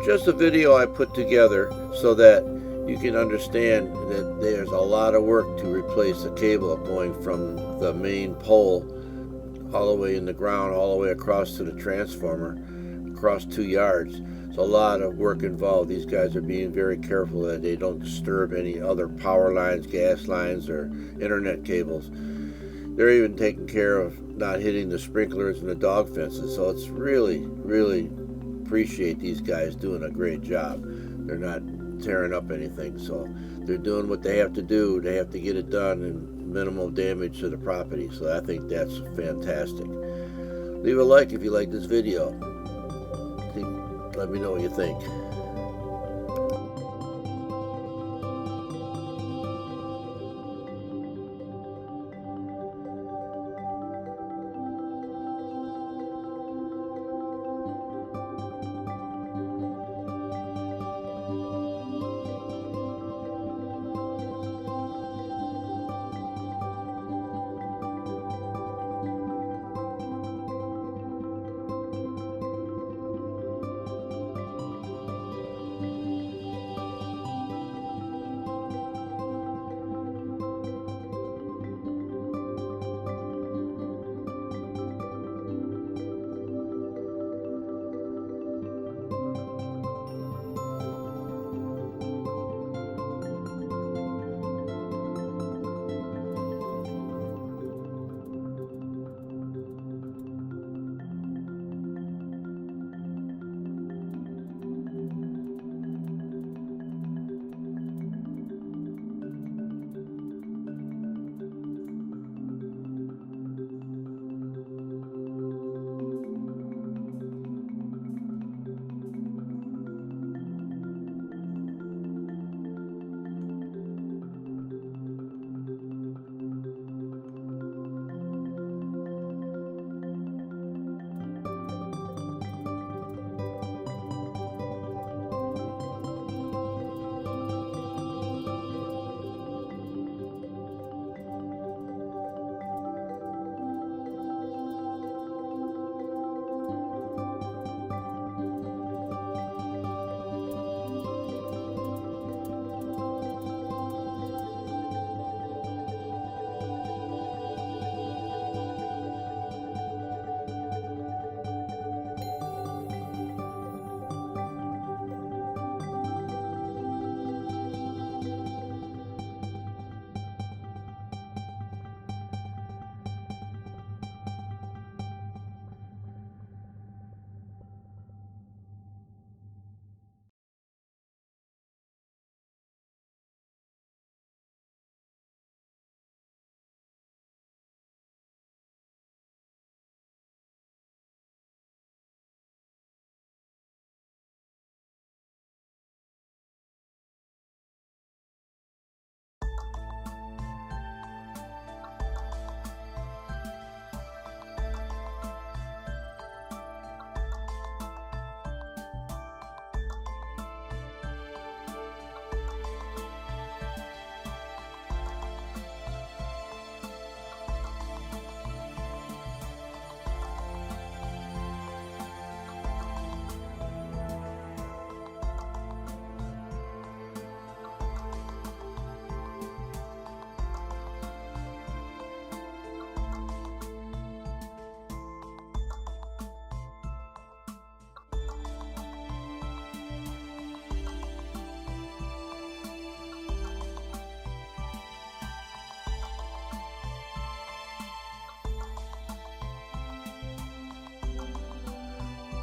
just a video I put together so that you can understand that there's a lot of work to replace the cable going from the main pole all the way in the ground, all the way across to the transformer, across 2 yards. It's a lot of work involved. These guys are being very careful that they don't disturb any other power lines, gas lines, or internet cables. They're even taking care of not hitting the sprinklers and the dog fences. So it's really appreciate these guys doing a great job. They're not tearing up anything, so they're doing what they have to do. They have to get it done and minimal damage to the property, so I think that's fantastic. Leave a like if you like this video. Let me know what you think.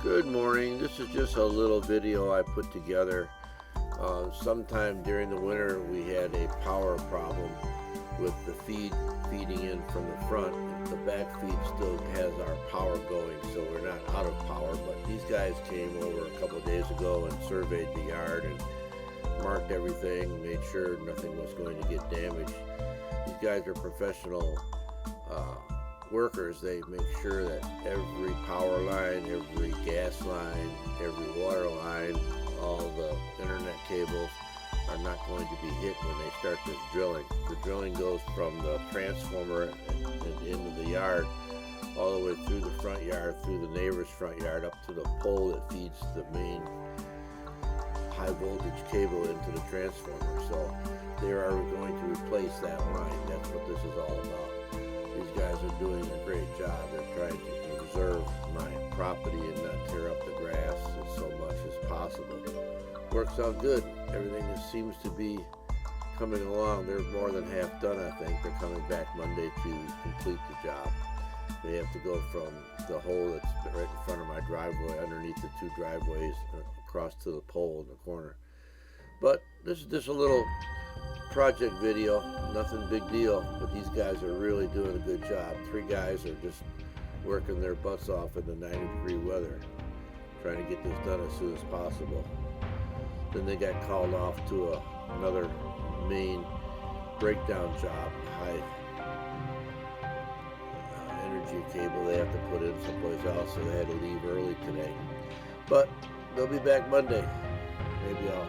Good morning. This is just a little video I put together. Sometime during the winter we had a power problem with the feeding in from the front. The back feed still has our power going, so we're not out of power, but these guys came over a couple of days ago and surveyed the yard and marked everything, made sure nothing was going to get damaged. These guys are professional workers. They make sure that every power line, every gas line, every water line, all the internet cables are not going to be hit when they start this drilling. The drilling goes from the transformer and into the yard, all the way through the front yard, through the neighbor's front yard, up to the pole that feeds the main high voltage cable into the transformer. So they are going to replace that line. That's what this is all about. These guys are doing a great job. They're trying to preserve my property and not tear up the grass so much as possible. Works out good. Everything just seems to be coming along. They're more than half done, I think. They're coming back Monday to complete the job. They have to go from the hole that's right in front of my driveway, underneath the two driveways, across to the pole in the corner. But this is just a little project video, nothing big deal, but these guys are really doing a good job. 3 guys are just working their butts off in the 90-degree weather, trying to get this done as soon as possible. Then they got called off to another main breakdown job, high energy cable they have to put in someplace else, so they had to leave early today. But they'll be back Monday. Maybe I'll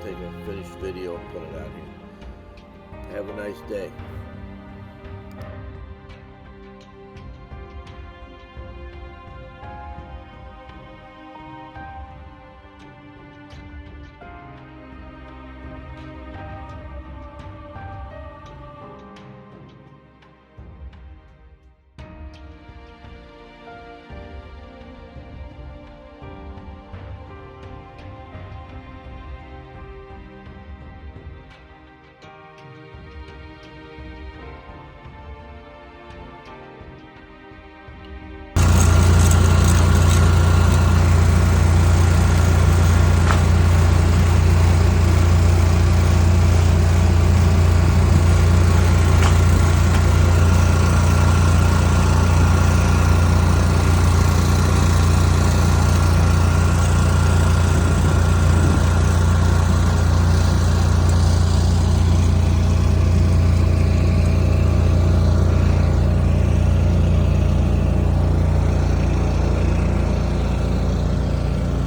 take a finished video and put it out here. Have a nice day.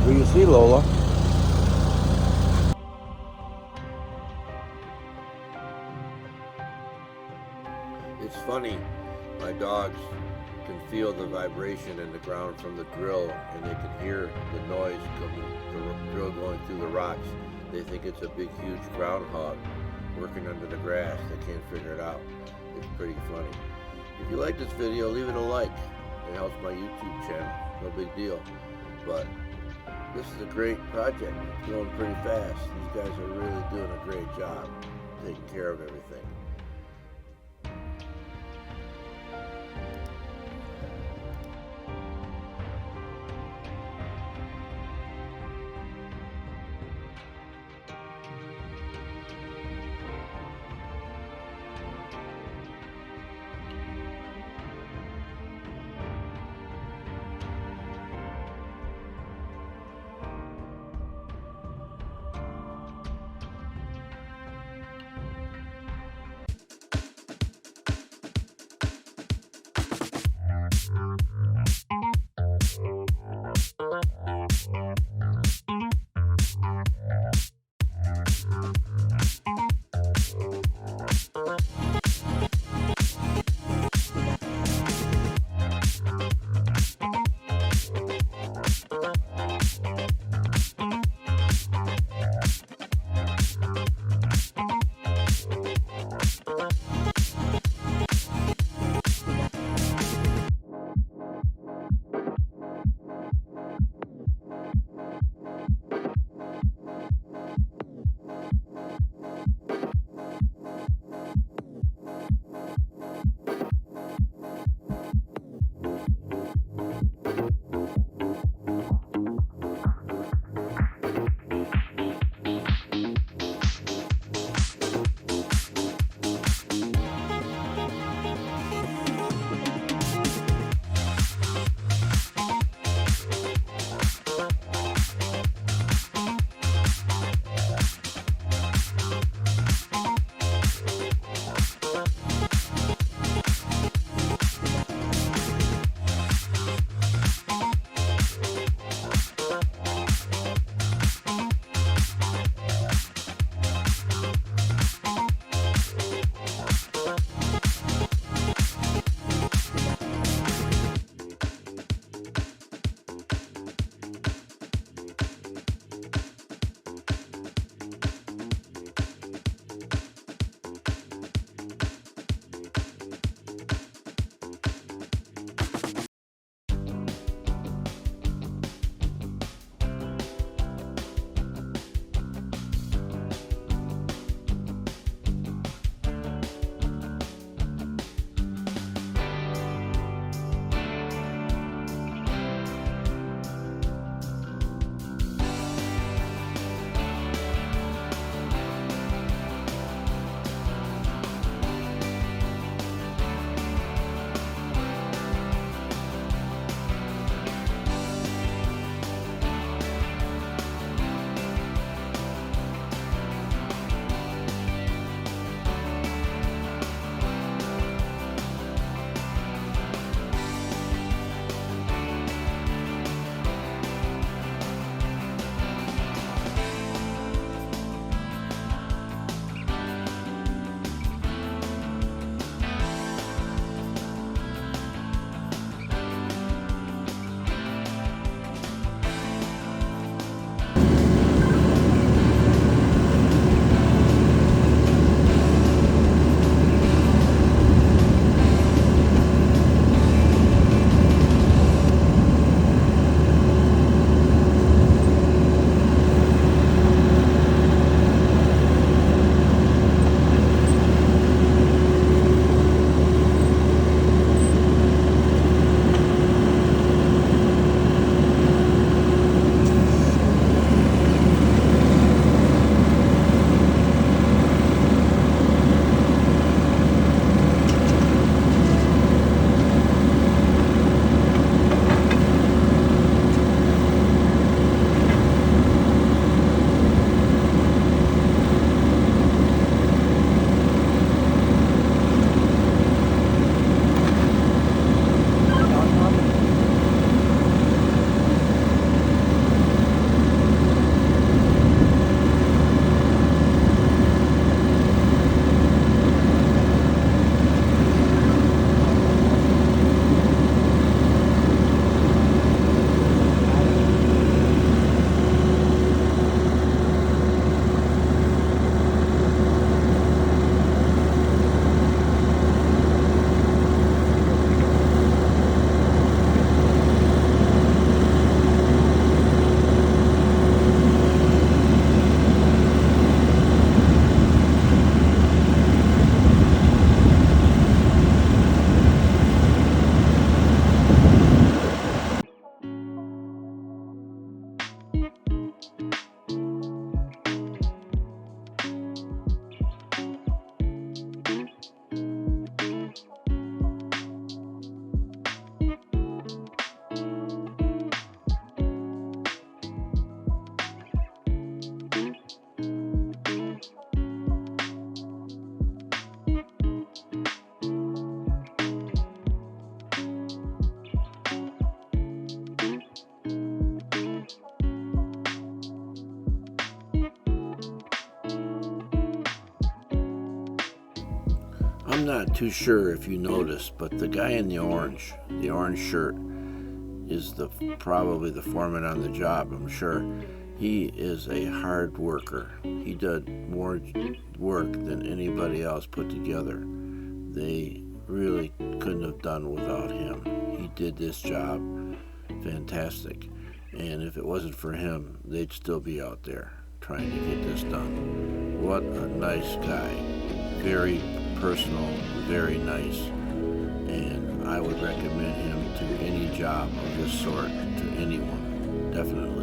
What do you see, Lola? It's funny, my dogs can feel the vibration in the ground from the drill, and they can hear the noise coming, the drill going through the rocks. They think it's a big, huge groundhog working under the grass. They can't figure it out. It's pretty funny. If you like this video, leave it a like. It helps my YouTube channel. No big deal. But this is a great project. It's going pretty fast. These guys are really doing a great job taking care of everything. I'm not too sure if you noticed, but the guy in the orange shirt, is probably the foreman on the job, I'm sure. He is a hard worker. He did more work than anybody else put together. They really couldn't have done without him. He did this job fantastic. And if it wasn't for him, they'd still be out there trying to get this done. What a nice guy. Very personal, very nice. And I would recommend him to any job of this sort, to anyone, definitely.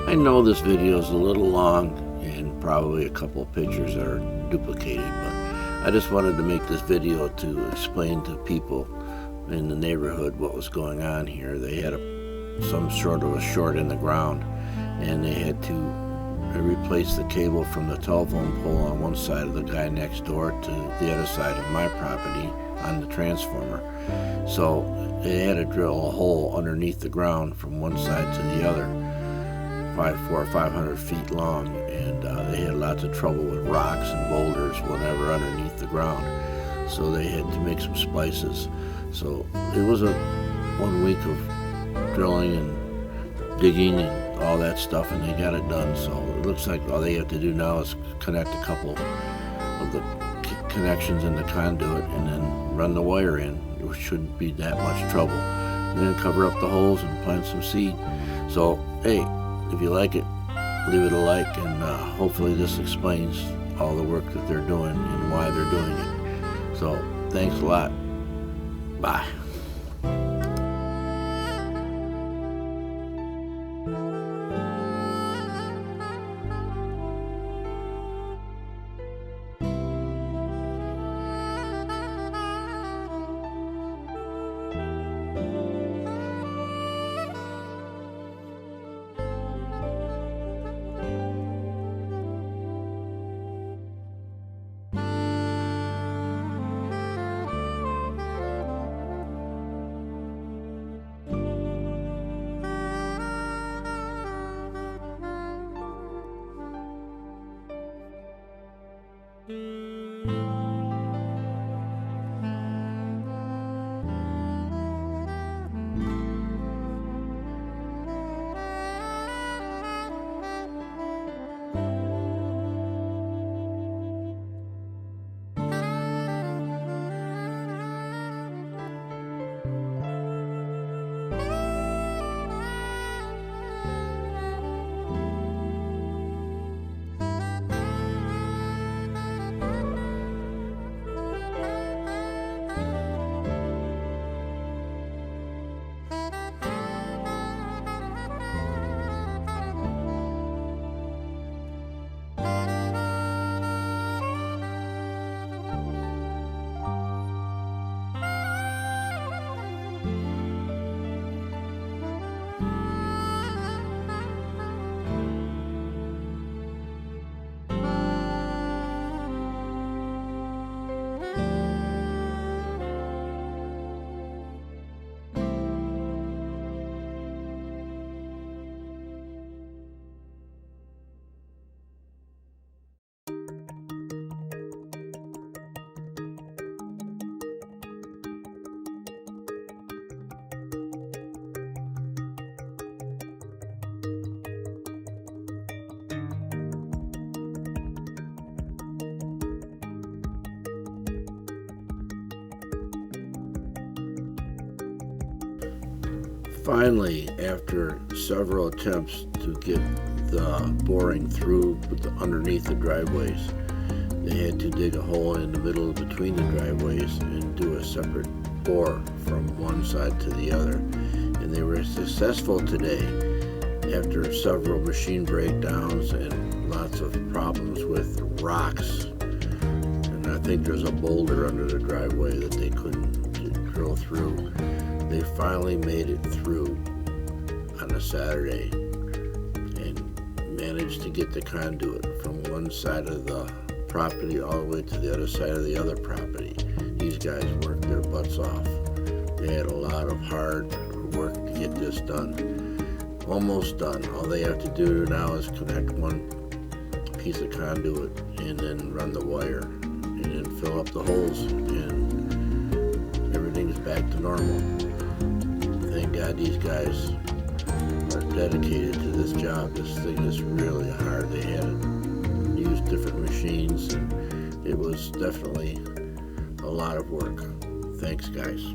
I know this video is a little long and probably a couple of pictures are duplicated, but I just wanted to make this video to explain to people in the neighborhood what was going on here. They had some sort of a short in the ground, and they had to replace the cable from the telephone pole on one side of the guy next door to the other side of my property on the transformer. So they had to drill a hole underneath the ground from one side to the other, 400 or 500 feet long, and they had lots of trouble with rocks and boulders whatever underneath the ground. So they had to make some splices. So it was a 1 week of drilling and digging and all that stuff, and they got it done. So it looks like all they have to do now is connect a couple of the connections in the conduit, and then run the wire in. It shouldn't be that much trouble. And then cover up the holes and plant some seed. So, hey, if you like it, leave it a like, and hopefully this explains all the work that they're doing and why they're doing it. So, thanks a lot. Bye. Finally, after several attempts to get the boring through underneath the driveways, they had to dig a hole in the middle between the driveways and do a separate bore from one side to the other. And they were successful today after several machine breakdowns and lots of problems with rocks. And I think there's a boulder under the driveway that they couldn't drill through. They finally made it through on a Saturday and managed to get the conduit from one side of the property all the way to the other side of the other property. These guys worked their butts off. They had a lot of hard work to get this done. Almost done. All they have to do now is connect one piece of conduit and then run the wire and then fill up the holes, and everything's back to normal. Thank God these guys are dedicated to this job. This thing is really hard. They had to use different machines, and it was definitely a lot of work. Thanks, guys.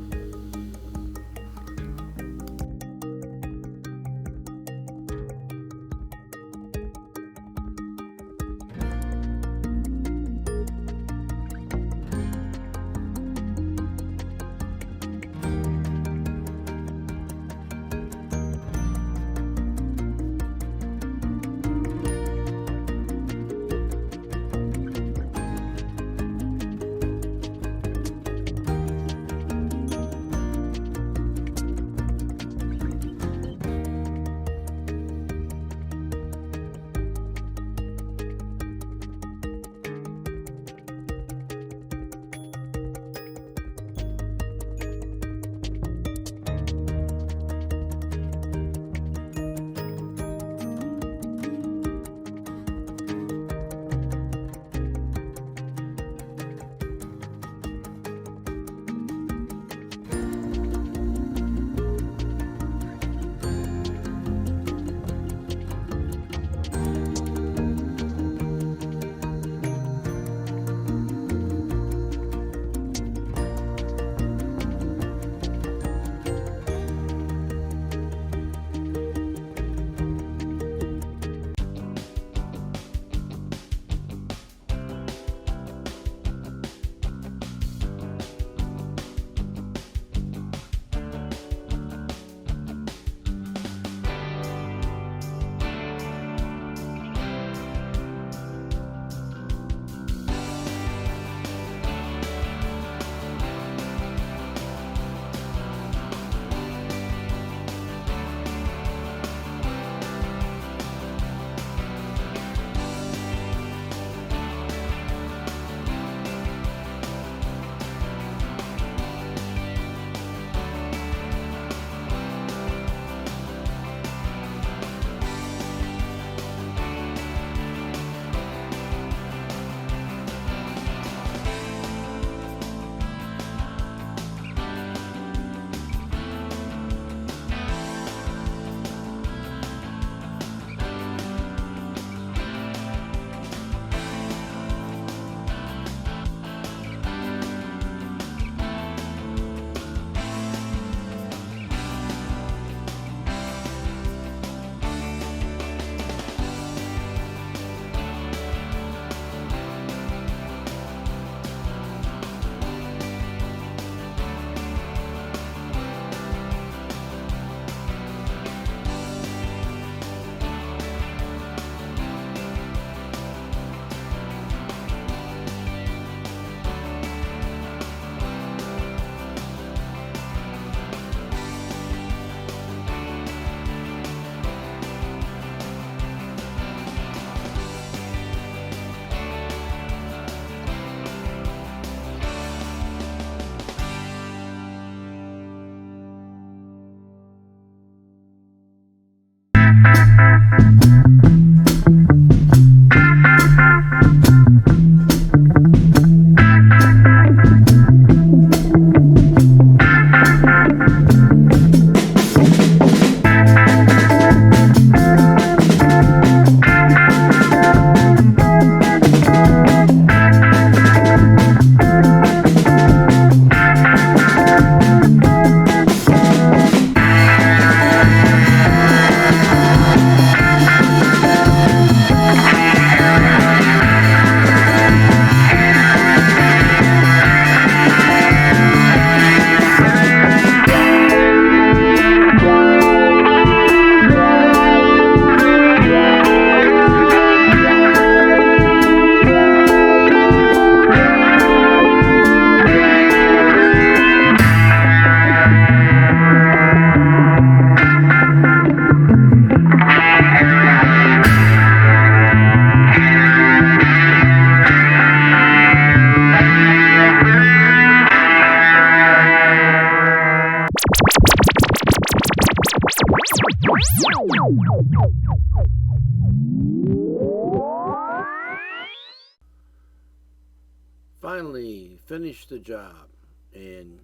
Finally finished the job, and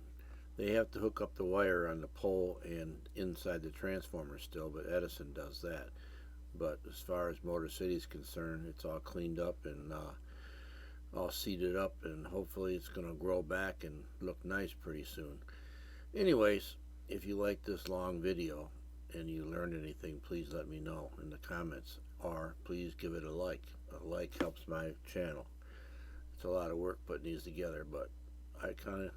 they have to hook up the wire on the pole and inside the transformer still, but Edison does that. But as far as Motor City is concerned, it's all cleaned up and all seated up, and hopefully it's going to grow back and look nice pretty soon. Anyways, if you like this long video and you learned anything, please let me know in the comments, or please give it a like. A like helps my channel. It's a lot of work putting these together, but I kind of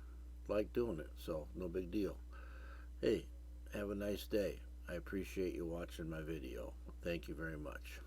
like doing it, so no big deal. Hey, have a nice day. I appreciate you watching my video. Thank you very much.